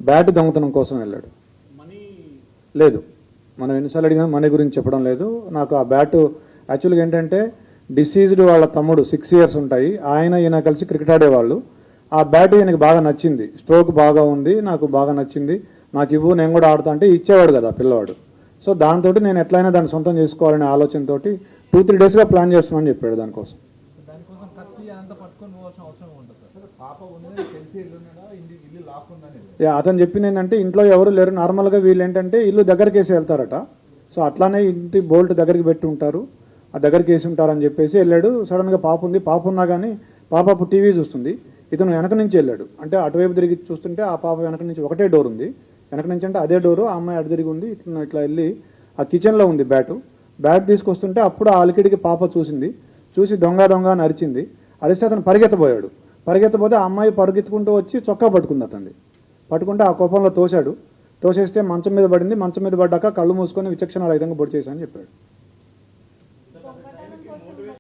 Bat దొంగతనం కోసం వెళ్ళాడు. లేదు, మనం ఎన్నిసార్లు అడిగినా మనీ గురించి చెప్పడం లేదు. నాకు ఆ బ్యాట్ యాక్చువల్గా ఏంటంటే డిసీజ్డ్ వాళ్ళ తమ్ముడు 6 years ఉంటాయి, ఈయన కలిసి క్రికెట్ ఆడేవాళ్ళు. ఆ బ్యాట్ ఈయనకి బాగా నచ్చింది, స్ట్రోక్ బాగా ఉంది, నాకు బాగా నచ్చింది, నాకు ఇవ్వు నేను కూడా ఆడుతా అంటే ఇచ్చేవాడు కదా పిల్లవాడు. సో దాంతో నేను ఎట్లయినా దాన్ని సొంతం చేసుకోవాలనే ఆలోచనతో 2-3 daysగా ప్లాన్ చేస్తున్నాను చెప్పాడు దానికోసం. అతను చెప్పింది ఏంటంటే ఇంట్లో ఎవరు లేరు, నార్మల్గా వీళ్ళు ఏంటంటే ఇల్లు దగ్గరికి వేసి వెళ్తారట. సో అట్లానే ఇంటి బోల్ట్ దగ్గరికి పెట్టి ఉంటారు, ఆ దగ్గరికి వేసి ఉంటారని చెప్పేసి వెళ్ళాడు. సడన్గా పాప ఉంది, పాప ఉన్నా కానీ పాప అప్పుడు టీవీ చూస్తుంది, ఇతను వెనక నుంచి వెళ్ళాడు. అంటే అటువైపు తిరిగి చూస్తుంటే ఆ పాప వెనక నుంచి ఒకటే డోర్ ఉంది, వెనక నుంచి అంటే అదే డోరు, ఆ అమ్మాయి అటు తిరిగి ఉంది. ఇట్లా ఇట్లా వెళ్ళి ఆ కిచెన్లో ఉంది బ్యాట్ తీసుకొస్తుంటే అప్పుడు ఆ అలికిడికి పాప చూసి దొంగ అని అరిచింది. అరిస్తే అతను పరిగెత్తబోతే ఆ అమ్మాయి పరిగెత్తుకుంటూ వచ్చి చొక్కా పట్టుకుంది, అతన్ని పట్టుకుంటే ఆ కోపంలో తోసేస్తే మంచం మీద పడింది. మంచం మీద పడ్డాక కళ్ళు మూసుకొని విచక్షణ రహితంగా పొడి చేశానని చెప్పాడు.